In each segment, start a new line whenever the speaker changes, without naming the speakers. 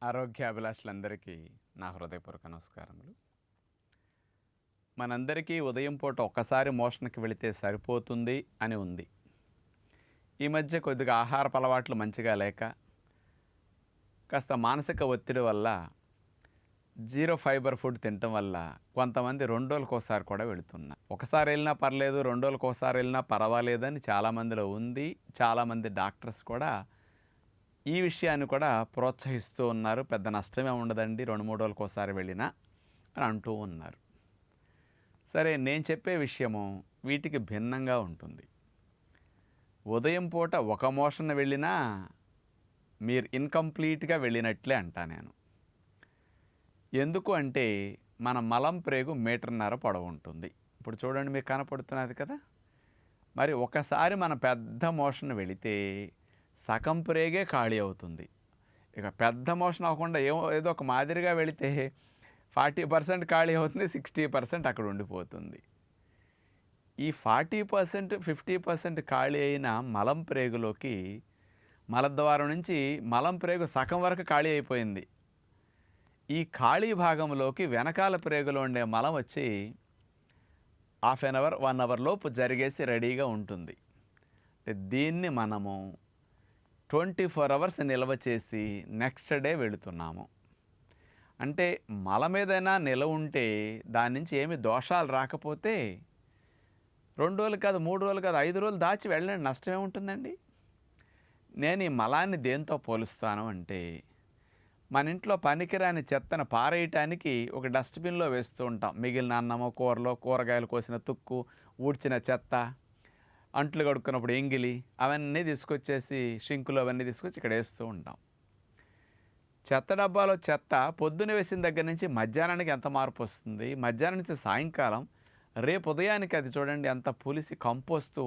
ఆరోగ్యాభిలాషులందరికీ నా హృదయపూర్వక నమస్కారములు. మనందరికీ ఉదయం పూట ఒక్కసారి మోషన్‌కి వెళితే సరిపోతుంది అని ఉంది. ఈ మధ్య కొద్దిగా ఆహారపు అలవాట్లు మంచిగా లేక, కాస్త మానసిక ఒత్తిడి వల్ల, జీరో ఫైబర్ ఫుడ్ తినటం వల్ల కొంతమంది 2 రోజులకోసారి కూడా వెళుతున్నారు. ఒకసారి వెళ్ళినా పర్లేదు, 2 రోజులకోసారి వెళ్ళినా పర్వాలేదని చాలామందిలో ఉంది. చాలామంది డాక్టర్స్ కూడా ఈ విషయాన్ని కూడా ప్రోత్సహిస్తూ ఉన్నారు. పెద్ద నష్టమే ఉండదండి 2-3 రోజులకోసారి వెళ్ళినా అని అంటూ ఉన్నారు. సరే, నేను చెప్పే విషయము వీటికి భిన్నంగా ఉంటుంది. ఉదయం పూట ఒక మోషన్ వెళ్ళినా మీరు ఇన్కంప్లీట్గా వెళ్ళినట్లే అంటా నేను. ఎందుకు అంటే మన మలం ప్రేగు 1.5 మీటర్ పొడవు ఉంటుంది. ఇప్పుడు చూడండి, మీకు కనపడుతున్నది కదా. మరి ఒకసారి మన పెద్ద మోషన్ వెళితే సగం ప్రేగే ఖాళీ అవుతుంది. ఇక పెద్ద మోషన్ అవ్వకుండా ఏదో ఒక మాదిరిగా వెళితే 40% ఖాళీ అవుతుంది, 60% అక్కడ ఉండిపోతుంది. ఈ 40% 50% ఖాళీ అయిన మలం ప్రేగులోకి మలద్వారం నుంచి మలం ప్రేగు సగం వరకు ఖాళీ అయిపోయింది. ఈ ఖాళీ భాగంలోకి వెనకాల ప్రేగులో ఉండే మలం వచ్చి ½ అన్ అవర్ 1 అవర్ లోపు జరిగేసి రెడీగా ఉంటుంది. దీన్ని మనము 24 అవర్స్ నిల్వ చేసి నెక్స్ట్ డే వెళుతున్నాము. అంటే మలం ఏదైనా నిలవ ఉంటే దాని నుంచి ఏమి దోషాలు రాకపోతే 2 రోజులు కాదు, 3 రోజులు కాదు, 5 రోజులు దాచి వెళ్ళండి, నష్టం ఏముంటుందండి. నేను ఈ మలాన్ని దేంతో పోలుస్తాను అంటే, మన ఇంట్లో పనికిరాని చెత్తను పారేయటానికి ఒక డస్ట్బిన్లో వేస్తూ ఉంటాం. మిగిలిన అన్నము, కూరలో కూరగాయలు కోసిన తుక్కు, ఊడ్చిన చెత్త, అంట్లు కడుక్కున్నప్పుడు ఎంగిలి, అవన్నీ తీసుకొచ్చేసి షింకులు అవన్నీ తీసుకొచ్చి ఇక్కడ వేస్తూ ఉంటాం. చెత్త డబ్బాలో చెత్త పొద్దున వేసిన దగ్గర నుంచి మధ్యాహ్నానికి ఎంత మార్పు వస్తుంది, మధ్యాహ్నం నుంచి సాయంకాలం, రేపు ఉదయానికి అది చూడండి ఎంత పులిసి కంపోస్తూ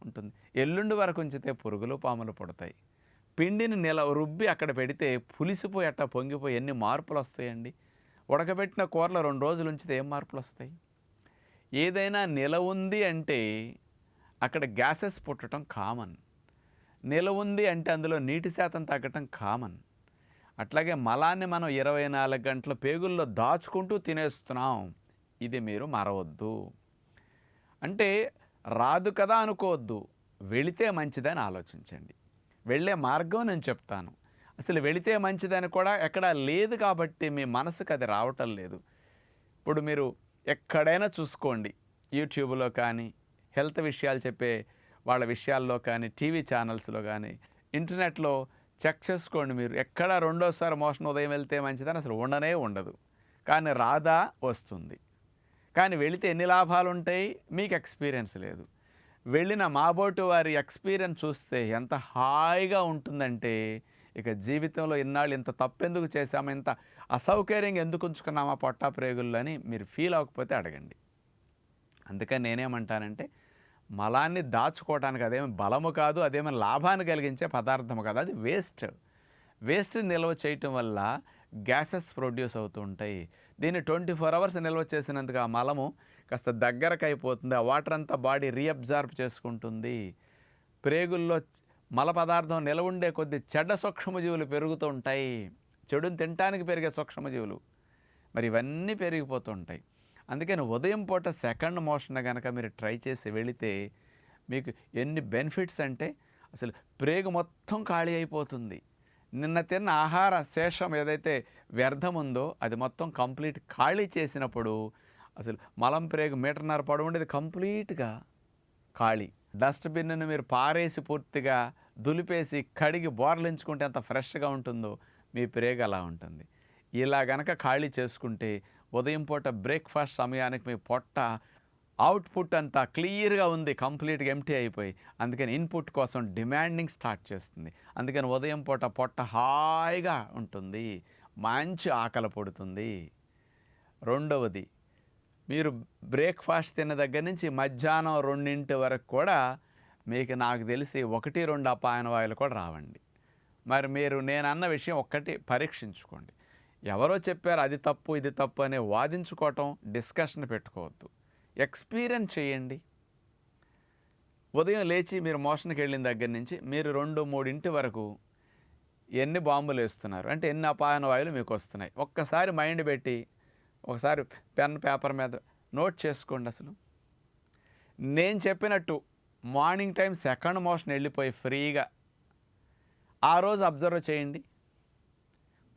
ఉంటుంది. ఎల్లుండి వరకు ఉంచితే పురుగులు పాములు పుడతాయి. పిండిని రుబ్బి అక్కడ పెడితే పులిసిపోయి అట్టా పొంగిపోయి ఎన్ని మార్పులు వస్తాయండి. ఉడకబెట్టిన కూరలో 2 రోజులు ఉంచితే ఏం మార్పులు వస్తాయి. ఏదైనా నిలవ ఉంది అంటే అక్కడ గ్యాసెస్ పుట్టడం కామన్. నిలవ ఉంది అంటే అందులో నీటి శాతం తగ్గటం కామన్. అట్లాగే మలాన్ని మనం 24 గంటల పేగుల్లో దాచుకుంటూ తినేస్తున్నాం. ఇది మీరు మరవద్దు. అంటే రాదు కదా అనుకోవద్దు, వెళితే మంచిదని ఆలోచించండి. వెళ్ళే మార్గం నేను చెప్తాను. అసలు వెళితే మంచిదని కూడా ఎక్కడా లేదు కాబట్టి మీ మనసుకు అది రావటం లేదు. ఇప్పుడు మీరు ఎక్కడైనా చూసుకోండి, యూట్యూబ్లో కానీ, హెల్త్ విషయాలు చెప్పే వాళ్ళ విషయాల్లో కానీ, టీవీ ఛానల్స్లో కానీ, ఇంటర్నెట్లో చెక్ చేసుకోండి. మీరు ఎక్కడ రెండోసారి మోషన్ ఉదయం వెళ్తే మంచిదని అసలు ఉండనే ఉండదు. కానీ రాదా, వస్తుంది. కానీ వెళితే ఎన్ని లాభాలు ఉంటాయి, మీకు ఎక్స్పీరియన్స్ లేదు. వెళ్ళిన మాబోటు వారి ఎక్స్పీరియన్స్ చూస్తే ఎంత హాయిగా ఉంటుందంటే, ఇక జీవితంలో ఇన్నాళ్ళు ఇంత తప్పెందుకు చేశామో, ఇంత అసౌకర్యంగా ఎందుకు ఉంచుకున్నామా పొట్టా ప్రేగుల్లో అని మీరు ఫీల్ అవ్వకపోతే అడగండి. అందుకని నేనేమంటానంటే, మలాన్ని దాచుకోవడానికి అదేమి బలము కాదు, అదేమి లాభాన్ని కలిగించే పదార్థము కాదు, అది వేస్ట్ నిల్వ చేయటం వల్ల గ్యాసెస్ ప్రొడ్యూస్ అవుతూ ఉంటాయి. దీన్ని 24 అవర్స్ నిల్వ చేసినందుకు ఆ మలము కాస్త దగ్గరకు అయిపోతుంది. ఆ వాటర్ అంతా బాడీ రీఅబ్జార్బ్ చేసుకుంటుంది. ప్రేగుల్లో మల పదార్థం నిలవ ఉండే కొద్ది చెడ్డ సూక్ష్మజీవులు పెరుగుతూ ఉంటాయి. చెడుని తినటానికి పెరిగే సూక్ష్మజీవులు మరి ఇవన్నీ పెరిగిపోతూ ఉంటాయి. అందుకని ఉదయం పూట సెకండ్ మోషన్ కనుక మీరు ట్రై చేసి వెళితే మీకు ఎన్ని బెనిఫిట్స్ అంటే, అసలు ప్రేగు మొత్తం ఖాళీ అయిపోతుంది. నిన్న తిన్న ఆహార శేషం ఏదైతే వ్యర్థం ఉందో అది మొత్తం కంప్లీట్ ఖాళీ చేసినప్పుడు అసలు మలం ప్రేగు 1.5 మీటర్ పొడవు ఉండేది కంప్లీట్గా ఖాళీ. డస్ట్బిన్ను మీరు పారేసి పూర్తిగా దులిపేసి కడిగి బోర్లించుకుంటే ఎంత ఫ్రెష్గా ఉంటుందో మీ ప్రేగు అలా ఉంటుంది. ఇలా గనక ఖాళీ చేసుకుంటే ఉదయం పూట బ్రేక్ఫాస్ట్ సమయానికి మీ పొట్ట అవుట్పుట్ అంతా క్లియర్గా ఉంది, కంప్లీట్గా ఎంప్టీ అయిపోయి. అందుకని ఇన్పుట్ కోసం డిమాండింగ్ స్టార్ట్ చేస్తుంది. అందుకని ఉదయం పూట పొట్ట హాయిగా ఉంటుంది, మంచి ఆకలి పుడుతుంది. రెండవది, మీరు బ్రేక్ఫాస్ట్ తిన్న దగ్గర నుంచి మధ్యాహ్నం 2 వరకు కూడా మీకు నాకు తెలిసి 1-2 అపాయన వాయువులు కూడా రావండి. మరి మీరు నేను అన్న విషయం ఒక్కటి పరీక్షించుకోండి. ఎవరో చెప్పారు అది తప్పు ఇది తప్పు అని వాదించుకోవటం, డిస్కషన్ పెట్టుకోవద్దు. ఎక్స్పీరియన్స్ చేయండి. ఉదయం లేచి మీరు మోషన్కి వెళ్ళిన దగ్గర నుంచి మీరు 2-3 వరకు ఎన్ని బాంబులు వేస్తున్నారు, అంటే ఎన్ని అపాయన వాయువులు మీకు వస్తున్నాయి. ఒక్కసారి మైండ్ పెట్టి ఒకసారి పెన్ పేపర్ మీద నోట్ చేసుకోండి. అసలు నేను చెప్పినట్టు మార్నింగ్ టైం సెకండ్ మోషన్ వెళ్ళిపోయి ఫ్రీగా ఆ రోజు అబ్జర్వ్ చేయండి.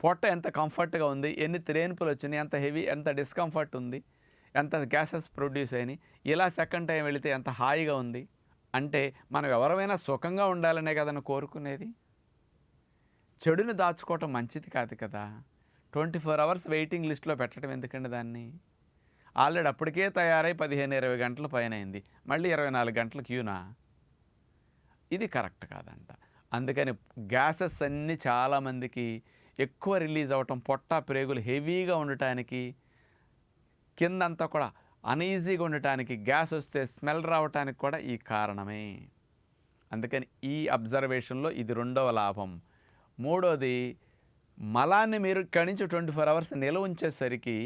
పొట్ట ఎంత కంఫర్ట్గా ఉంది, ఎన్ని త్రేన్పులు వచ్చినాయి, ఎంత హెవీ, ఎంత డిస్కంఫర్ట్ ఉంది, ఎంత గ్యాసెస్ ప్రొడ్యూస్ అయినాయి. ఇలా సెకండ్ టైం వెళితే ఎంత హాయిగా ఉంది. అంటే మనం ఎవరైనా సుఖంగా ఉండాలనే కదని కోరుకునేది. చెడుని దాచుకోవటం మంచిది కాదు కదా. 24 అవర్స్ వెయిటింగ్ లిస్ట్లో పెట్టడం ఎందుకండి దాన్ని? ఆల్రెడీ అప్పటికే తయారై 15-20 గంటల పైన అయింది, మళ్ళీ 24 గంటల క్యూనా? ఇది కరెక్ట్ కాదంట. అందుకని గ్యాసెస్ అన్నీ చాలామందికి ఎక్కువ రిలీజ్ అవ్వటం, పొట్ట ప్రేగులు హెవీగా ఉండటానికి, కిందంతా కూడా అనీజీగా ఉండటానికి, గ్యాస్ వస్తే స్మెల్ రావటానికి కూడా ఈ కారణమే. అందుకని ఈ అబ్జర్వేషన్లో ఇది రెండవ లాభం. మూడోది, మలాన్ని మీరు ఇక్కడి నుంచి 24 అవర్స్ నిల్వ ఉంచేసరికి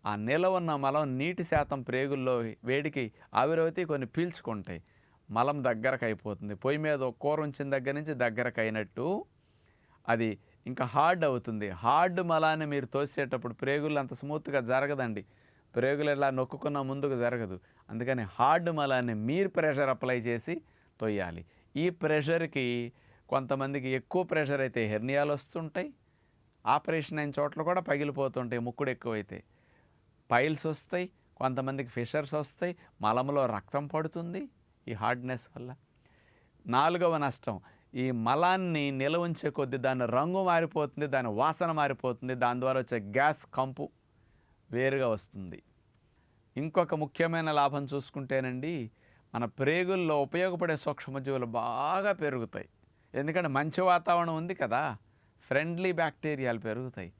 ఆ నిల్వ ఉన్న మలం నీటి శాతం ప్రేగుల్లో వేడికి ఆవిరవుతే కొన్ని పీల్చుకుంటాయి, మలం దగ్గరకు అయిపోతుంది. పొయ్యి మీద కూర ఉంచిన దగ్గర నుంచి దగ్గరకు అయినట్టు అది ఇంకా హార్డ్ అవుతుంది. హార్డ్ మలాన్ని మీరు తోసేటప్పుడు ప్రేగులు అంత స్మూత్గా జరగదండి. ప్రేగులు ఎలా నొక్కుకున్న ముందుకు జరగదు. అందుకని హార్డ్ మలాన్ని మీరు ప్రెషర్ అప్లై చేసి తొయ్యాలి. ఈ ప్రెషర్కి కొంతమందికి ఎక్కువ ప్రెషర్ అయితే హెర్నియాలు వస్తుంటాయి, ఆపరేషన్ అయిన చోట్ల కూడా పగిలిపోతుంటాయి ముక్కుడు ఎక్కువైతే, పైల్స్ వస్తాయి, కొంతమందికి ఫిషర్స్ వస్తాయి, మలంలో రక్తం పడుతుంది ఈ హార్డ్నెస్ వల్ల. నాలుగవ నష్టం, ఈ మలాన్ని నిల్వ ఉంచే కొద్దీ దాని రంగు మారిపోతుంది, దాని వాసన మారిపోతుంది, దాని ద్వారా వచ్చే గ్యాస్ కంపు వేరుగా వస్తుంది. ఇంకొక ముఖ్యమైన లాభం చూసుకుంటేనండి, మన ప్రేగుల్లో ఉపయోగపడే సూక్ష్మజీవులు బాగా పెరుగుతాయి. ఎందుకంటే మంచి వాతావరణం ఉంది కదా, ఫ్రెండ్లీ బ్యాక్టీరియాలు పెరుగుతాయి.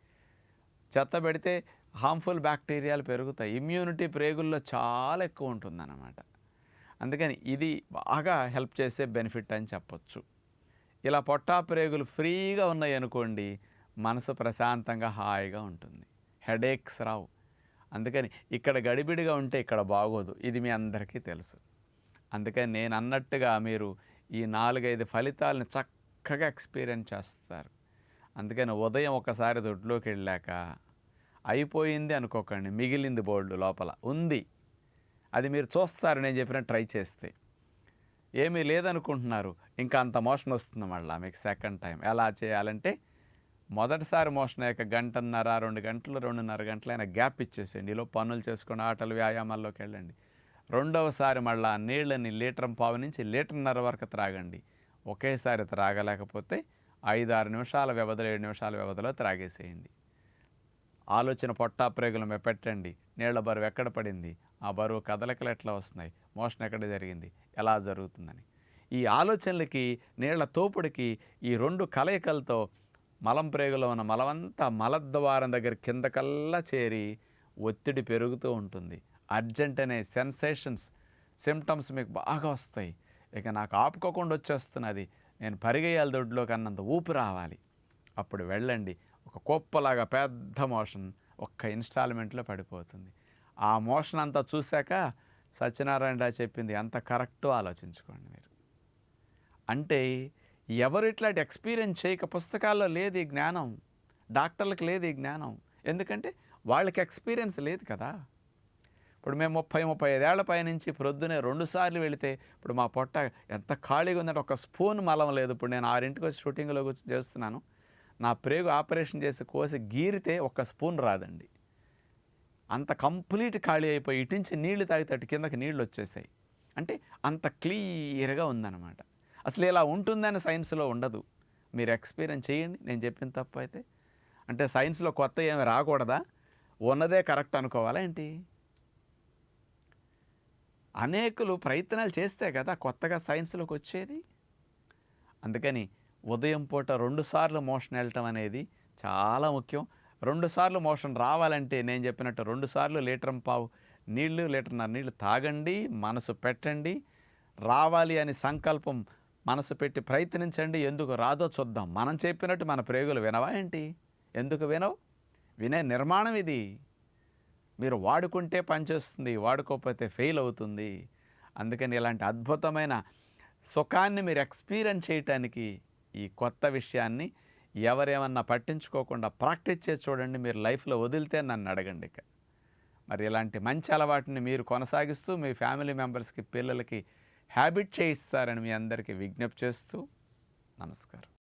చెత్త పెడితే హార్మ్ఫుల్ బ్యాక్టీరియాలు పెరుగుతాయి. ఇమ్యూనిటీ ప్రేగుల్లో చాలా ఎక్కువ ఉంటుందన్నమాట. అందుకని ఇది బాగా హెల్ప్ చేసే బెనిఫిట్ అని చెప్పొచ్చు. ఇలా పొట్టా ప్రేగులు ఫ్రీగా ఉన్నాయి అనుకోండి, మనసు ప్రశాంతంగా హాయిగా ఉంటుంది, హెడేక్స్ రావు. అందుకని ఇక్కడ గడిబిడిగా ఉంటే ఇక్కడ బాగోదు, ఇది మీ అందరికీ తెలుసు. అందుకని నేను అన్నట్టుగా మీరు ఈ 4-5 ఫలితాలను చక్కగా ఎక్స్పీరియన్స్ చేస్తారు. అందుకని ఉదయం ఒకసారి దొడ్లోకి వెళ్ళాక అయిపోయింది అనుకోకండి, మిగిలింది బోర్డు లోపల ఉంది, అది మీరు చూస్తారు. నేను చెప్పినట్టు ట్రై చేస్తే ఏమీ లేదనుకుంటున్నారు, ఇంకా అంత మోషన్ వస్తుంది మళ్ళీ మీకు సెకండ్ టైం. ఎలా చేయాలంటే, మొదటిసారి మోషన్ అయ్యాక 1.5 2 గంటలు 2.5 గంటలైనా గ్యాప్ ఇచ్చేసేయండి. ఈలో పనులు చేసుకుని ఆటలు వ్యాయామాల్లోకి వెళ్ళండి. రెండవసారి మళ్ళీ నీళ్ళని 1.5 నుంచి 1.5 వరకు త్రాగండి. ఒకేసారి త్రాగలేకపోతే 5-6 నిమిషాల వ్యవధిలో 7 నిమిషాల వ్యవధిలో త్రాగేసేయండి. ఆలోచన పొట్టా ప్రేగుల మీద పెట్టండి. నీళ్ల బరువు ఎక్కడ పడింది, ఆ బరువు కదలికలు ఎట్లా వస్తున్నాయి, మోషన్ ఎక్కడ జరిగింది, ఎలా జరుగుతుందని. ఈ ఆలోచనలకి, నీళ్ల తోపుడికి, ఈ 2 కలయికలతో మలం ప్రేగులో ఉన్న మలమంతా మలద్వారం దగ్గర కిందకల్లా చేరి ఒత్తిడి పెరుగుతూ ఉంటుంది. అర్జెంట్ అనే సెన్సేషన్స్, సిమ్టమ్స్ మీకు బాగా వస్తాయి. ఇక నాకు ఆపుకోకుండా వచ్చేస్తున్నది, నేను పరిగెయ్యాలి దొడ్లోకి అన్నంత ఊపి రావాలి. అప్పుడు వెళ్ళండి, ఒక కుప్పలాగా పెద్ద మోషన్ ఒక్క ఇన్స్టాల్మెంట్లో పడిపోతుంది. ఆ మోషన్ అంతా చూశాక సత్యనారాయణ రాజు చెప్పింది ఎంత కరెక్టో ఆలోచించుకోండి మీరు. అంటే ఎవరు ఇట్లాంటి ఎక్స్పీరియన్స్ చేయక, పుస్తకాల్లో లేదు ఈ జ్ఞానం, డాక్టర్లకు లేదు ఈ జ్ఞానం. ఎందుకంటే వాళ్ళకి ఎక్స్పీరియన్స్ లేదు కదా. ఇప్పుడు మేము 30-35 ఏళ్ల పైనుంచి ప్రొద్దునే 2 సార్లు వెళితే ఇప్పుడు మా పొట్ట ఎంత ఖాళీగా ఉందంటే ఒక స్పూన్ మలం లేదు. ఇప్పుడు నేను 6ంటికి వచ్చి షూటింగ్లో కూర్చొని చేస్తున్నాను, నా ప్రేగు ఆపరేషన్ చేసి కోసి గీరితే ఒక్క స్పూన్ రాదండి. అంత కంప్లీట్ ఖాళీ అయిపోయి ఇటు నుంచి నీళ్లు తాగితే అటు కిందకి నీళ్ళు వచ్చేసాయి. అంటే అంత క్లియర్గా ఉందన్నమాట. అసలు ఇలా ఉంటుందని సైన్స్లో ఉండదు. మీరు ఎక్స్పీరియన్స్ చేయండి, నేను చెప్పిన తప్పు అయితే. అంటే సైన్స్లో కొత్త ఏమి రాకూడదా, ఉన్నదే కరెక్ట్ అనుకోవాలా ఏంటి? అనేకులు ప్రయత్నాలు చేస్తే కదా కొత్తగా సైన్స్లోకి వచ్చేది. అందుకని ఉదయం పూట 2 సార్లు మోషన్ వెళ్ళటం అనేది చాలా ముఖ్యం. 2 సార్లు మోషన్ రావాలంటే నేను చెప్పినట్టు 2 సార్లు 1.5 లీటర్ నీళ్లు 1.5 లీటర్ నీళ్లు తాగండి, మనసు పెట్టండి. రావాలి అని సంకల్పం మనసు పెట్టి ప్రయత్నించండి. ఎందుకు రాదో చూద్దాం. మనం చెప్పినట్టు మన ప్రేగులు వినవా ఏంటి? ఎందుకు వినవు? వినే నిర్మాణం ఇది. మీరు వాడుకుంటే పనిచేస్తుంది, వాడుకోకపోతే ఫెయిల్ అవుతుంది. అందుకని ఇలాంటి అద్భుతమైన సుఖాన్ని మీరు ఎక్స్పీరియన్స్ చేయటానికి ఈ కొత్త విషయాన్ని ఎవరేమన్నా పట్టించుకోకుండా ప్రాక్టీస్ చేసి చూడండి. మీరు లైఫ్లో వదిలితే నన్ను అడగండి ఇక. మరి ఇలాంటి మంచి అలవాటుని మీరు కొనసాగిస్తూ మీ ఫ్యామిలీ మెంబర్స్కి, పిల్లలకి హ్యాబిట్ చేయిస్తారని మీ అందరికీ విజ్ఞప్తి చేస్తూ నమస్కారం.